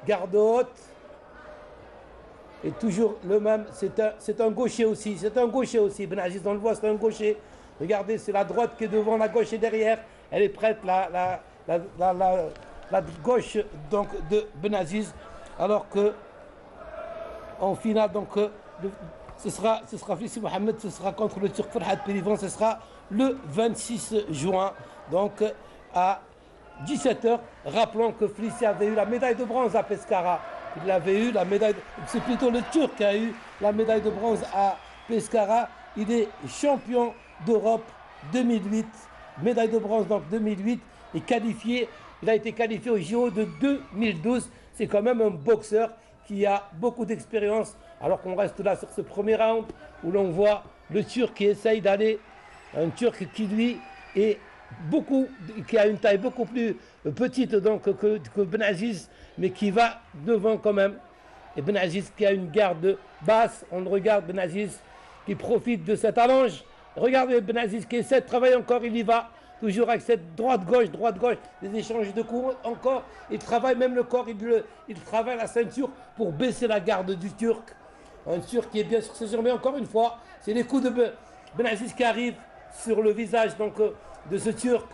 garde haute. Et toujours le même, c'est un gaucher aussi, Ben Aziz, on le voit, c'est un gaucher. Regardez, c'est la droite qui est devant, la gauche est derrière. Elle est prête, la gauche donc, de Ben Aziz. Alors que, en finale, donc, ce sera Flissi Mohamed, ce sera contre le Turc Farhad Pelivan, ce sera le 26 juin, donc à 17 h. Rappelons que Flissi avait eu la médaille de bronze à Pescara. Il avait eu la médaille, c'est plutôt le Turc qui a eu la médaille de bronze à Pescara. Il est champion d'Europe 2008, médaille de bronze donc 2008, et qualifié, il a été qualifié au JO de 2012. C'est quand même un boxeur qui a beaucoup d'expérience, alors qu'on reste là sur ce premier round où l'on voit le Turc qui essaye d'aller, un Turc qui lui est qui a une taille beaucoup plus petite donc, que Ben Aziz, mais qui va devant quand même. Et Ben Aziz qui a une garde basse, on le regarde, Ben Aziz qui profite de cette allonge. Regardez Ben Aziz qui essaie de travailler encore, il y va, toujours avec cette droite-gauche, des échanges de coups encore. Il travaille même le corps, il travaille la ceinture pour baisser la garde du Turc. Un Turc qui est bien sur ses jambes, mais encore une fois, c'est les coups de Ben Aziz qui arrivent sur le visage donc, de ce Turc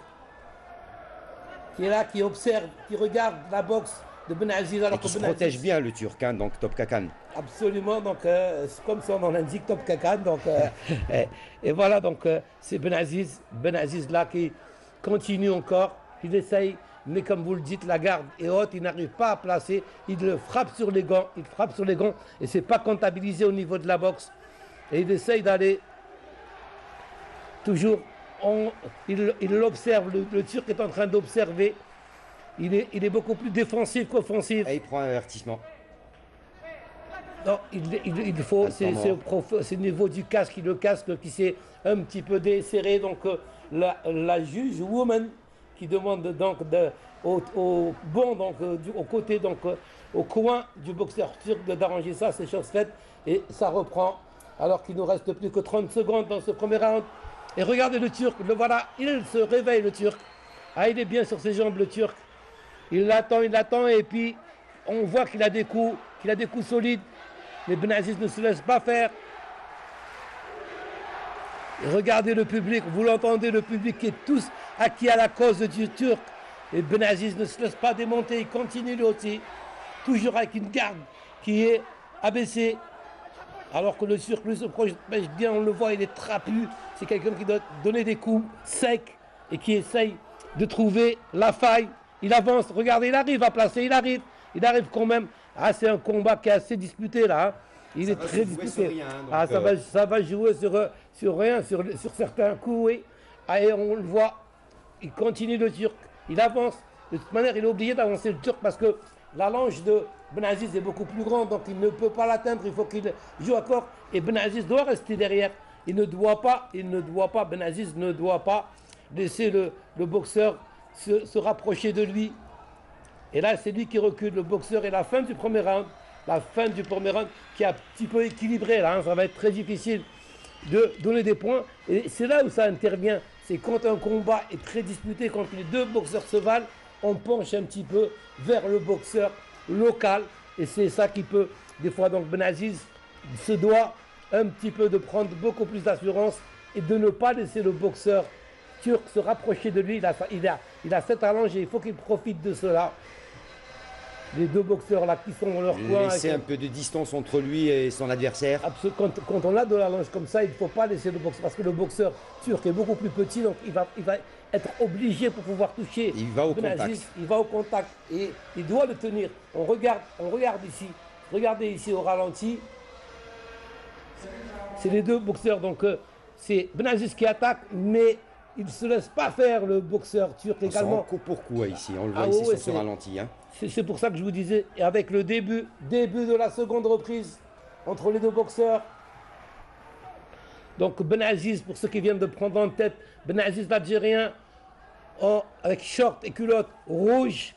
qui est là, qui observe, qui regarde la boxe de Ben Aziz. Alors qui se protège bien le Turc, hein, donc Top Kakan. Absolument, donc comme son nom l'indique, Top Kakan. Donc, et voilà, donc c'est Ben Aziz là qui continue encore, il essaye, mais comme vous le dites, la garde est haute, il n'arrive pas à placer, il le frappe sur les gants, et c'est pas comptabilisé au niveau de la boxe. Et il essaye d'aller toujours. Il observe, le Turc est en train d'observer. Il est beaucoup plus défensif qu'offensif. Et il prend un avertissement. Non, il faut, c'est au niveau du casque, le casque qui s'est un petit peu desserré. Donc la juge woman qui demande donc au bon, donc au côté, donc au coin du boxeur turc d'arranger ça, c'est chose faite. Et ça reprend alors qu'il nous reste plus que 30 secondes dans ce premier round. Et regardez le Turc, le voilà, il se réveille le Turc. Ah, il est bien sur ses jambes le Turc. Il l'attend, et puis on voit qu'il a des coups solides. Mais Ben Aziz ne se laisse pas faire. Et regardez le public, vous l'entendez, le public qui est tous acquis à la cause du Turc. Et Ben Aziz ne se laisse pas démonter, il continue lui aussi. Toujours avec une garde qui est abaissée. Alors que le Turc lui se projette bien, on le voit, il est trapu. C'est quelqu'un qui doit donner des coups secs et qui essaye de trouver la faille. Il avance, regardez, il arrive à placer, il arrive quand même. Ah, c'est un combat qui est assez disputé là. Hein. Il est très disputé. Rien, donc, ah, ça va jouer sur rien, sur certains coups, oui. Ah, et on le voit, il continue le Turc, il avance. De toute manière, il est obligé d'avancer le Turc parce que la longe de Ben Aziz est beaucoup plus grande, donc il ne peut pas l'atteindre, il faut qu'il joue à corps. Et Ben Aziz doit rester derrière. Ben Aziz ne doit pas laisser le boxeur se rapprocher de lui. Et là, c'est lui qui recule, le boxeur, et la fin du premier round qui est un petit peu équilibré, là, hein, ça va être très difficile de donner des points. Et c'est là où ça intervient, c'est quand un combat est très disputé, quand les deux boxeurs se valent, on penche un petit peu vers le boxeur local, et c'est ça qui peut, des fois, donc Ben Aziz se doit un petit peu de prendre beaucoup plus d'assurance et de ne pas laisser le boxeur turc se rapprocher de lui. Il a cette allonge et il faut qu'il profite de cela. Les deux boxeurs là qui sont dans leur coin. Laisser un peu de distance entre lui et son adversaire. Quand on a de l'allonge comme ça, il ne faut pas laisser le boxeur, parce que le boxeur turc est beaucoup plus petit, donc il va être obligé pour pouvoir toucher. Il va au contact. Il va au contact et il doit le tenir. On regarde ici. Regardez ici au ralenti. C'est les deux boxeurs, donc c'est Ben Aziz qui attaque, mais il ne se laisse pas faire, le boxeur turc également. Coup pour coup ici, on le voit ici sur ce ralenti. Hein. C'est pour ça que je vous disais, et avec le début de la seconde reprise entre les deux boxeurs. Donc Ben Aziz, pour ceux qui viennent de prendre en tête, Ben Aziz l'Algérien, avec short et culotte rouge,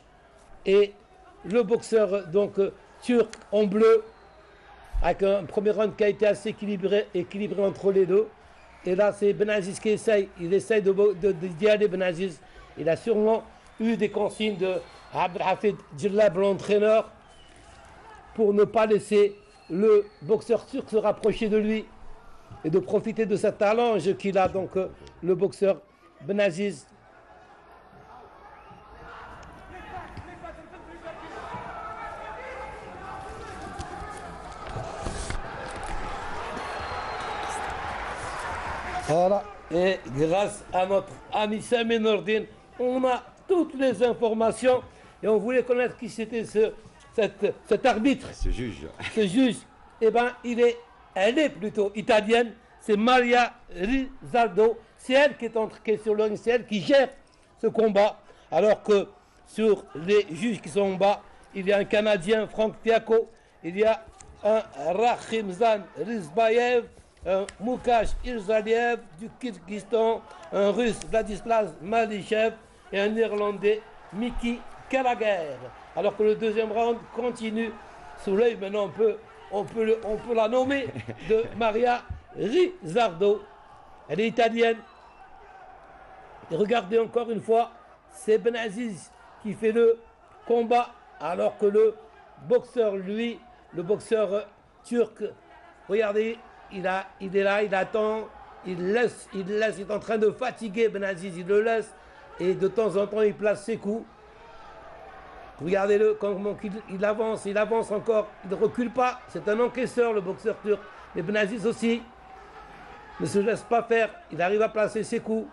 et le boxeur donc turc en bleu, avec un premier round qui a été assez équilibré entre les deux. Et là, c'est Ben Aziz qui essaye d'y aller, Ben Aziz. Il a sûrement eu des consignes de Abdelhafid Djellab, l'entraîneur, pour ne pas laisser le boxeur turc se rapprocher de lui et de profiter de cet talent qu'il a, donc le boxeur Benaziz. Voilà, et grâce à notre ami Sami Nordine, on a toutes les informations et on voulait connaître qui c'était cet arbitre. Ce juge. Ce juge, eh ben, elle est plutôt italienne, c'est Maria Rizardo, c'est elle qui est sur le ring, c'est elle qui gère ce combat, alors que sur les juges qui sont en bas, il y a un Canadien, Frank Tiako, il y a un Rakhimzan Rizbayev, un Moukash Irzaliev du Kyrgyzstan, un Russe Vladislav Malichev et un Néerlandais Miki Kalager. Alors que le deuxième round continue sous l'œil, maintenant on peut la nommer, de Maria Rizardo. Elle est italienne. Et regardez encore une fois, c'est Benaziz qui fait le combat, alors que le boxeur, lui, le boxeur turc, regardez, il est là, il attend, il laisse, il est en train de fatiguer Benaziz, il le laisse, et de temps en temps il place ses coups. Regardez-le, comment il avance encore, il ne recule pas, c'est un encaisseur le boxeur turc, mais Benaziz aussi ne se laisse pas faire, il arrive à placer ses coups,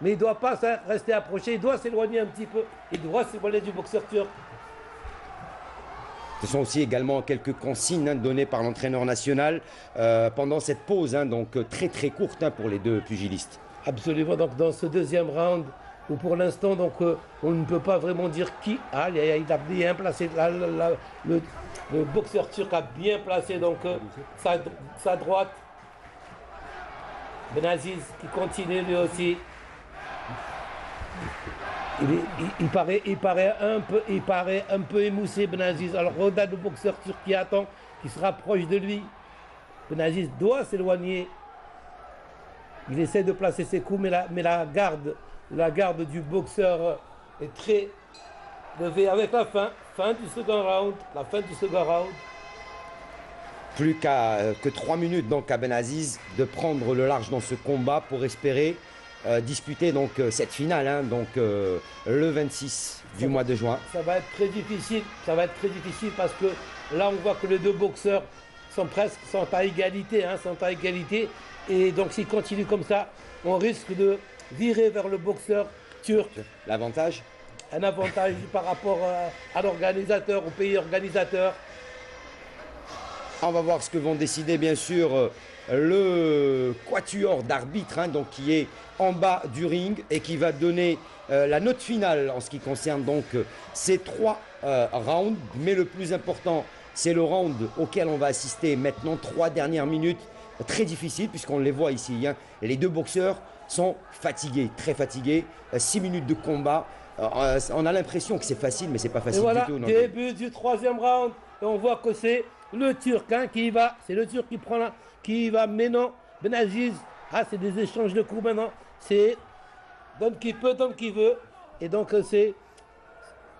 mais il ne doit pas rester approché, il doit s'éloigner un petit peu, il doit s'éloigner du boxeur turc. Ce sont aussi également quelques consignes données par l'entraîneur national pendant cette pause, donc très très courte pour les deux pugilistes. Absolument, donc dans ce deuxième round, où pour l'instant donc on ne peut pas vraiment dire qui il a bien placé, le boxeur turc a bien placé donc sa droite. Benaziz qui continue lui aussi. Il paraît un peu émoussé, Benaziz. Alors regarde le boxeur turc qui attend, qui se rapproche de lui. Benaziz doit s'éloigner. Il essaie de placer ses coups, mais la garde du boxeur est très levée avec la fin du second round. La fin du second round. Plus que 3 minutes donc à Benaziz de prendre le large dans ce combat pour espérer disputer donc cette finale, le 26 du mois de juin. Ça va être très difficile, parce que là on voit que les deux boxeurs sont à égalité, et donc s'ils continuent comme ça, on risque de virer vers le boxeur turc. L'avantage? Un avantage par rapport à l'organisateur, au pays organisateur. On va voir ce que vont décider bien sûr le quatuor d'arbitres, donc qui est en bas du ring et qui va donner la note finale en ce qui concerne donc ces 3 rounds. Mais le plus important, c'est le round auquel on va assister maintenant, 3 dernières minutes, très difficiles puisqu'on les voit ici. Les deux boxeurs sont fatigués, très fatigués. 6 minutes de combat. On a l'impression que c'est facile, mais c'est pas facile du tout. Début du 3e round, et on voit que c'est le Turc qui va, c'est le Turc qui va maintenant. Benaziz, c'est des échanges de coups maintenant. C'est donne qui peut, donne qui veut. Et donc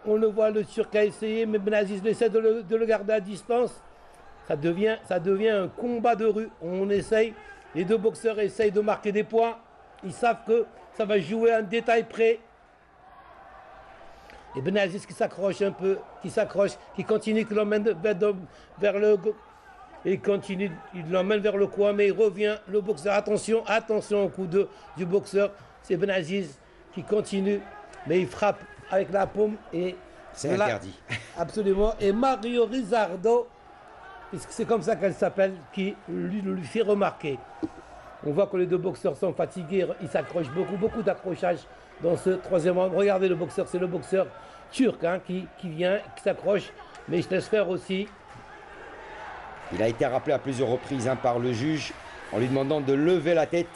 on le voit, le Turc a essayé, mais Benaziz essaie de le garder à distance. Ça devient un combat de rue. On essaye, les deux boxeurs essayent de marquer des points. Ils savent que ça va jouer à un détail près. Et Benaziz qui s'accroche un peu, qui continue, qui l'emmène vers le... Il continue, il l'emmène vers le coin, mais il revient, le boxeur, attention au coup du boxeur. C'est Benaziz qui continue, mais il frappe avec la paume et... C'est interdit. Absolument. Et Mario Rizardo, puisque c'est comme ça qu'elle s'appelle, qui lui fait remarquer. On voit que les deux boxeurs sont fatigués, ils s'accrochent beaucoup d'accrochage dans ce 3e round. Regardez le boxeur, c'est le boxeur turc qui vient, qui s'accroche, mais il se laisse faire aussi. Il a été rappelé à plusieurs reprises par le juge en lui demandant de lever la tête,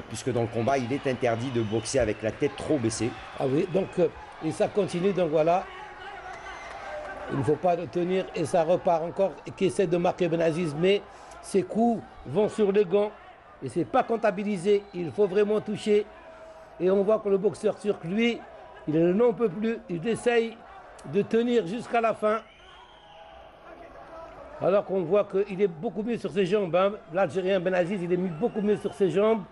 puisque dans le combat, il est interdit de boxer avec la tête trop baissée. Ah oui, donc, et ça continue, donc voilà. Il ne faut pas le tenir, et ça repart encore, et qui essaie de marquer Benaziz, mais ses coups vont sur les gants, et c'est pas comptabilisé, il faut vraiment toucher. Et on voit que le boxeur turc, lui, il n'en peut plus, il essaye de tenir jusqu'à la fin. Alors qu'on voit qu'il est beaucoup mieux sur ses jambes. Hein. L'Algérien Benaziz, il est beaucoup mieux sur ses jambes.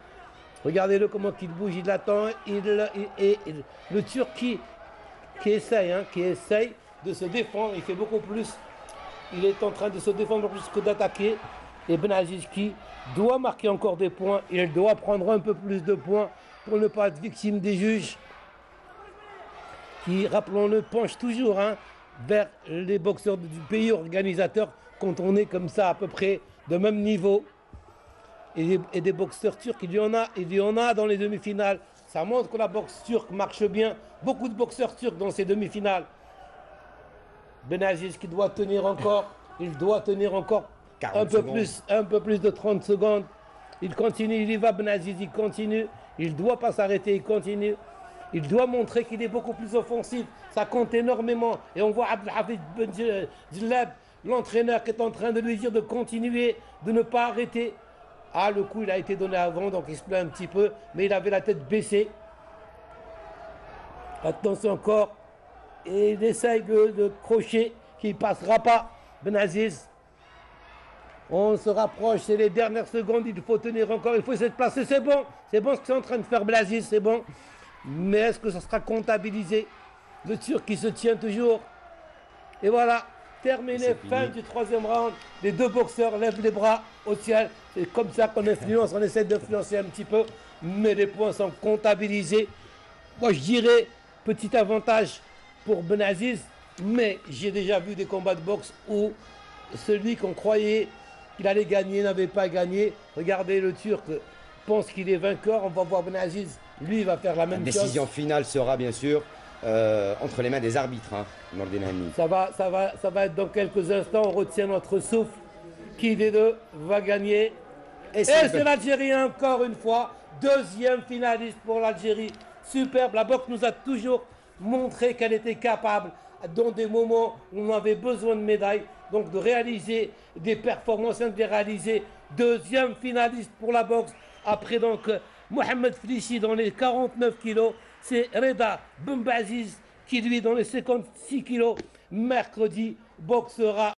Regardez-le comment il bouge, il attend. Le Turc qui essaye, hein, de se défendre, il fait beaucoup plus. Il est en train de se défendre plus que d'attaquer. Et Benaziz qui doit marquer encore des points. Il doit prendre un peu plus de points pour ne pas être victime des juges. Qui, rappelons-le, penchent toujours hein, vers les boxeurs du pays organisateur quand on est comme ça à peu près de même niveau. Et des boxeurs turcs, il y en a dans les demi-finales. Ça montre que la boxe turque marche bien. Beaucoup de boxeurs turcs dans ces demi-finales. Benaziz qui doit tenir encore. Il doit tenir encore un peu plus de 30 secondes. Il continue, il y va Benaziz, il continue. Il ne doit pas s'arrêter, il continue. Il doit montrer qu'il est beaucoup plus offensif. Ça compte énormément. Et on voit Abdelhafid Ben Djellab, l'entraîneur, qui est en train de lui dire de continuer, de ne pas arrêter. Ah, le coup, il a été donné avant, donc il se plaint un petit peu. Mais il avait la tête baissée. Attention encore. Et il essaye de crochet qui ne passera pas. Benaziz. On se rapproche, c'est les dernières secondes. Il faut tenir encore, il faut essayer de placer. C'est bon ce que c'est en train de faire Benaziz, c'est bon. Mais est-ce que ça sera comptabilisé? Le Turc qui se tient toujours. Et voilà, terminé, fin du troisième round. Les deux boxeurs lèvent les bras au ciel. C'est comme ça qu'on influence, on essaie d'influencer un petit peu. Mais les points sont comptabilisés. Moi, je dirais, petit avantage pour Benaziz. Mais j'ai déjà vu des combats de boxe où celui qu'on croyait qu'il allait gagner n'avait pas gagné. Regardez, le Turc pense qu'il est vainqueur. On va voir Benaziz. Lui, il va faire la même chose. La décision finale sera bien sûr entre les mains des arbitres, hein, Nordin Hamid. Ça va être dans quelques instants. On retient notre souffle. Qui des deux va gagner? Et c'est l'Algérien encore une fois. Deuxième finaliste pour l'Algérie. Superbe. La boxe nous a toujours montré qu'elle était capable, dans des moments où on avait besoin de médailles, donc de réaliser des performances, de les réaliser. Deuxième finaliste pour la boxe. Après donc Mohamed Flissi dans les 49 kilos, c'est Reda Bembaziz qui lui dans les 56 kilos mercredi boxera